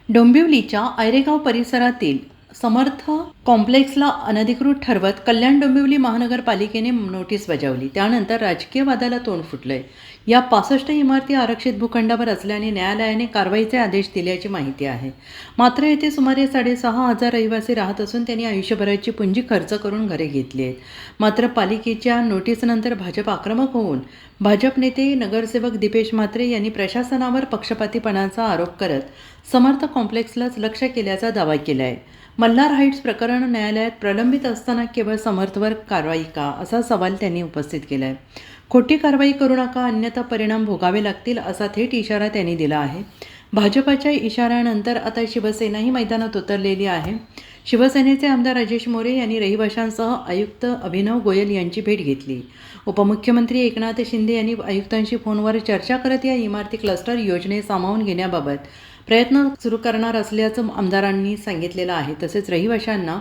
डोंबिवलीच्या आयरेगाव परिसरातील समर्थ कॉम्प्लेक्सला अनधिकृत ठरवत कल्याण डोंबिवली महानगरपालिकेने नोटीस बजावली। त्यानंतर राजकीय वादाला तोंड फुटलंय। या 65 इमारती आरक्षित भूखंडावर असल्याने न्यायालयाने कारवाईचे आदेश दिल्याची माहिती आहे। मात्र येथे सुमारे 6,500 रहिवासी राहत असून त्यांनी आयुष्यभराची पुंजी खर्च करून घरे घेतली आहेत। मात्र पालिकेच्या नोटीसनंतर भाजप आक्रमक होऊन भाजप नेते नगरसेवक दीपेश म्हात्रे यांनी प्रशासनावर पक्षपातीपणाचा आरोप करत समर्थ कॉम्प्लेक्सलाच लक्ष केल्याचा दावा केला आहे। मल्हार हाईट्स प्रकरण न्यायालयात प्रलंबित असताना केवळ समर्थवर कारवाई का, असा सवाल त्यांनी उपस्थित केला आहे। खोटी कारवाई करू नका, अन्यथा परिणाम भोगावे लागतील, असा थेट इशारा त्यांनी दिला आहे। भाजपाच्या इशाऱ्यानंतर आता शिवसेनाही मैदानात उतरलेली आहे। शिवसेनेचे आमदार राजेश मोरे यांनी रहिवाशांसह आयुक्त अभिनव गोयल यांची भेट घेतली। उपमुख्यमंत्री एकनाथ शिंदे यांनी आयुक्तांशी फोनवर चर्चा करत या इमारती क्लस्टर योजनेत सामावून घेण्याबाबत प्रयत्न सुरू करणार असल्याचं आमदारांनी सांगितलेलं आहे। तसेच रहिवाशांना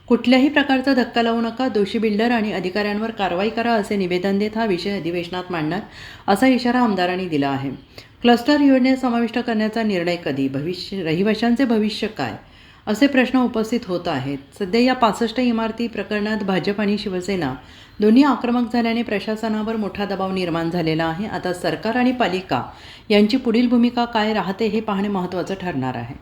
कुठल्याही प्रकारचा धक्का लावू नका, दोषी बिल्डर आणि अधिकाऱ्यांवर कारवाई करा, असे निवेदन देत हा विषय अधिवेशनात मांडणार, असा इशारा आमदारांनी दिला आहे। क्लस्टर योजनेत समाविष्ट करण्याचा निर्णय कधी, रहिवाशांचे भविष्य काय, असे प्रश्न उपस्थित होत आहेत। सध्या या 65 इमारती प्रकरणात भाजप आणि शिवसेना दोन्ही आक्रमक झाल्याने प्रशासनावर मोठा दबाव निर्माण झालेला आहे। आता सरकार आणि पालिका यांची पुढील भूमिका काय राहते हे पाहणे महत्त्वाचं ठरणार आहे।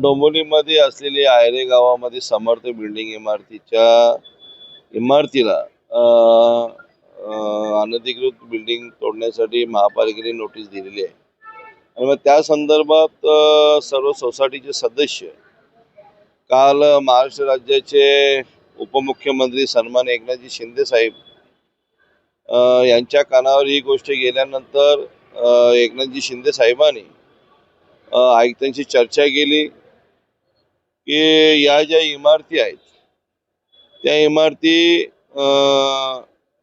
डोंबिवलीमध्ये असलेली आयरे गावामध्ये समर्थ बिल्डिंग इमारतीला अनधिकृत बिल्डिंग तोडण्यासाठी महापालिकेने नोटीस दिलेली आहे। आणि मग त्या संदर्भात सर्व सोसायटीचे सदस्य काल महाराष्ट्र राज्याचे उपमुख्यमंत्री सन्माननीय एकनाथजी शिंदे साहेब यांच्या कानावर ही गोष्ट गेल्यानंतर एकनाथजी शिंदे साहेबांनी आयुक्तांशी चर्चा केली की या ज्या इमारती आहेत त्या इमारती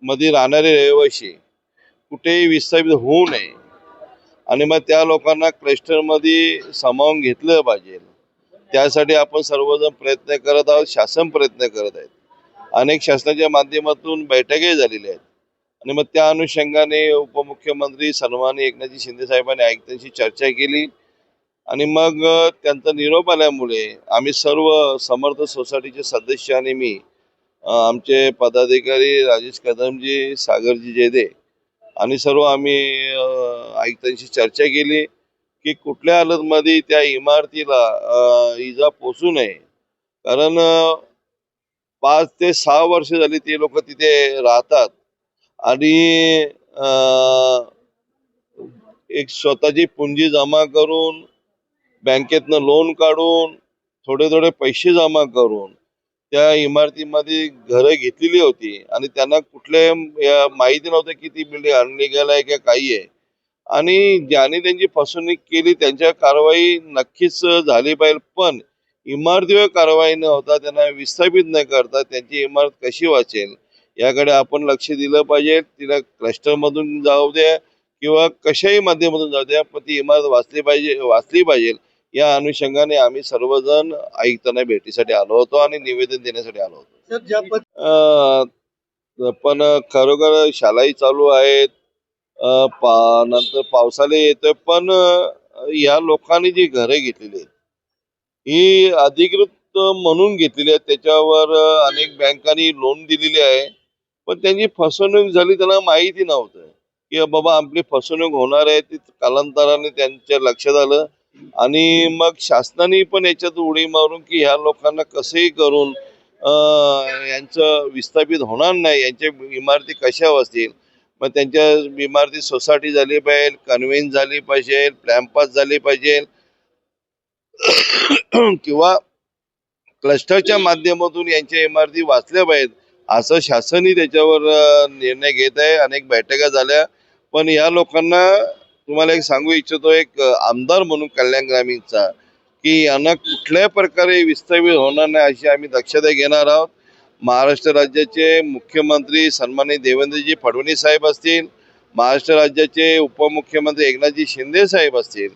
मध्ये राहणारे रहिवासी कुठेही विस्थापित होऊ नये आणि मग त्या लोकांना क्लस्टरमध्ये सामावून घेतलं पाहिजे। त्यासाठी आपण सर्वजण प्रयत्न करत आहोत, शासन प्रयत्न करत आहेत। अनेक शासनाच्या माध्यमातून बैठकही झालेल्या आहेत आणि मग त्या अनुषंगाने उपमुख्यमंत्री सन्माननीय एकनाथजी शिंदे साहेबांनी आयुक्तांशी चर्चा केली आणि मग त्यांचा निरोप आल्यामुळे आम्ही सर्व समर्थ सोसायटीचे सदस्य आणि मी आमचे पदाधिकारी राजेश कदमजी, सागरजी जयदे आणि सर्व आम्ही आयुक्तांशी चर्चा केली की कुठल्या हालतमध्ये त्या इमारतीला इजा पोचू नये। कारण 5 ते 6 वर्ष झाली ते लोक तिथे राहतात आणि एक स्वतःची पुंजी जमा करून, बँकेतनं लोन काढून, थोडे पैसे जमा करून त्या इमारतीमध्ये घरं घेतलेली होती आणि त्यांना कुठल्या माहिती नव्हतं की ती बिल्डिंग अनलिगल आहे का काही आहे। आणि ज्याने त्यांची फसवणूक केली त्यांच्या कारवाई नक्कीच झाली पाहिजे, पण इमारतीवर कारवाई न होता त्यांना विस्थापित न करता त्यांची इमारत कशी वाचेल याकडे आपण लक्ष दिलं पाहिजे। तिला क्लस्टरमधून जाऊ द्या किंवा कशाही माध्यमातून जाऊ द्या, पण ती इमारत वाचली पाहिजे या अनुषंगाने आम्ही सर्वजण आयुक्तांना भेटीसाठी आलो होतो आणि निवेदन देण्यासाठी आलो होतो। पण खरोखर शाळाही चालू आहेत, नंतर पावसाळा येतोय, पण या लोकांनी जी घरे घेतलेली आहेत ही अधिकृत म्हणून घेतलेली आहेत। त्याच्यावर अनेक बँकांनी लोन दिलेली आहे, पण त्यांची फसवणूक झाली, त्यांना माहिती नव्हतं की बाबा आपली फसवणूक होणार आहे। ती कालांतराने त्यांच्या लक्षात आलं आणि मग शासनाने पण याच्यात उडी मारून की ह्या लोकांना कसंही करून यांचं विस्थापित होणार नाही, यांच्या इमारती कशा असतील, मग त्यांच्या इमारती सोसायटी झाली पाहिजे, कन्व्हेन्स झाली पाहिजे, प्लॅन पास झाली पाहिजे किंवा क्लस्टरच्या माध्यमातून यांच्या इमारती वाचल्या पाहिजेत, असं शासनही त्याच्यावर निर्णय घेत आहे। अनेक बैठका झाल्या, पण या लोकांना तुम्हाला एक सांगू इच्छितो, एक आमदार म्हणून कल्याण ग्रामीणचा, की यांना कुठल्याही प्रकारे विस्थापित होणार नाही अशी आम्ही दक्षता घेणार आहोत। महाराष्ट्र राज्याचे मुख्यमंत्री सन्माननीय देवेंद्रजी फडणवीस साहेब असतील, महाराष्ट्र राज्याचे उपमुख्यमंत्री एकनाथजी शिंदे साहेब असतील,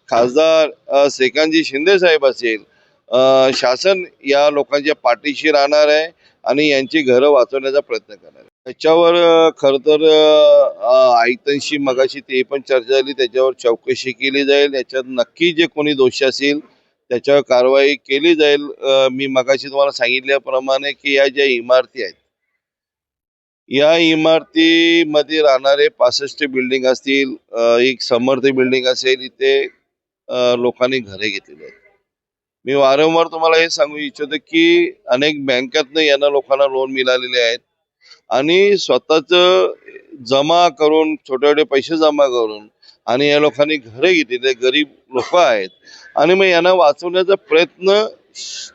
खासदार श्रीकांतजी शिंदे साहेब असतील, शासन या लोकांच्या पाठीशी राहणार आहे आणि यांची घरं वाचवण्याचा प्रयत्न करणार आहे। त्याच्यावर खरं तर आयुक्तांशी मगाशी ते पण चर्चा झाली. त्याच्यावर चौकशी केली जाईल. याच्यात नक्की जे कोणी दोषी असेल त्याच्यावर कारवाई केली जाईल. मी मगाशी तुम्हाला सांगितल्याप्रमाणे की या ज्या इमारती आहेत, या इमारतीमध्ये राहणारे 65 बिल्डिंग असतील, एक समर्थ बिल्डिंग असेल, इथे लोकांनी घरे घेतलेली आहेत. मी वारंवार तुम्हाला हे सांगू इच्छितो की अनेक बँकातनं यांना लोकांना लोन मिळालेले आहेत आणि स्वतःच जमा करून छोटे छोटे पैसे जमा करून आणि या लोकांनी घरे घेतलेले गरीब लोक आहेत आणि मग यांना वाचवण्याचा प्रयत्न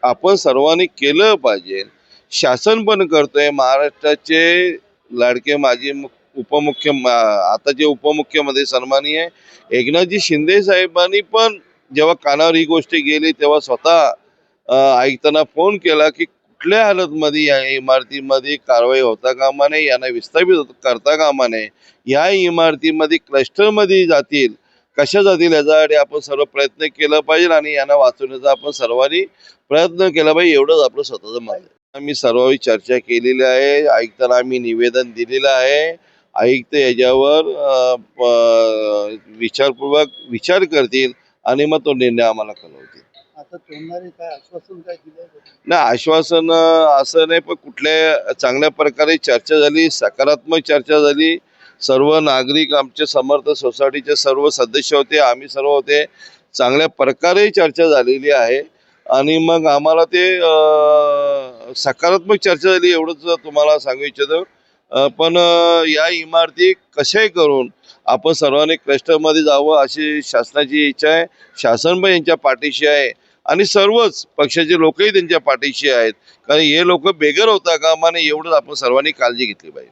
आपण सर्वांनी केलं पाहिजे. शासन पण करतोय. महाराष्ट्राचे लाडके माजी आताचे उपमुख्यमंत्री सन्माननीय एकनाथजी शिंदे साहेबांनी पण जेव्हा कानावर ही गोष्ट गेली तेव्हा स्वतः आयुक्तांना फोन केला की कुठल्या हालतमध्ये या इमारतीमध्ये कारवाई होता कामा नये, यांना विस्थापित करता कामा नये. या इमारतीमध्ये क्लस्टरमध्ये जातील, कशा जातील याच्यासाठी आपण सर्व प्रयत्न केला पाहिजे आणि यांना वाचवण्याचा आपण सर्वांनी प्रयत्न केला पाहिजे. एवढंच आपलं स्वतःचं मत आहे. आम्ही सर्वांनी चर्चा केलेली आहे. आयुक्तांना आम्ही निवेदन दिलेलं आहे. आयुक्त याच्यावर विचारपूर्वक विचार करतील आणि मग तो निर्णय आम्हाला कळवतील. आता तोडणारे काय आश्वासन काय दिलंय? नाही, आश्वासन असं नाही, पण कुठल्या चांगल्या प्रकारे चर्चा झाली, सकारात्मक चर्चा झाली. सर्व नागरिक आमचे समर्थ सोसायटीचे सर्व सदस्य होते, आम्ही सर्व होते. चांगल्या प्रकारे चर्चा झालेली आहे आणि मग आम्हाला ते सकारात्मक चर्चा झाली एवढंच तुम्हाला सांगू इच्छितो. पण या इमारती कशाही करून आपण सर्वांनी क्लस्टरमध्ये जावं अशी शासनाची इच्छा आहे. शासन पण यांच्या पाठीशी आहे आणि सर्वच पक्षाचे लोकही त्यांच्या पाठीशी आहेत. कारण हे लोक बेघर होता कामा नये एवढंच आपण सर्वांनी काळजी घेतली पाहिजे.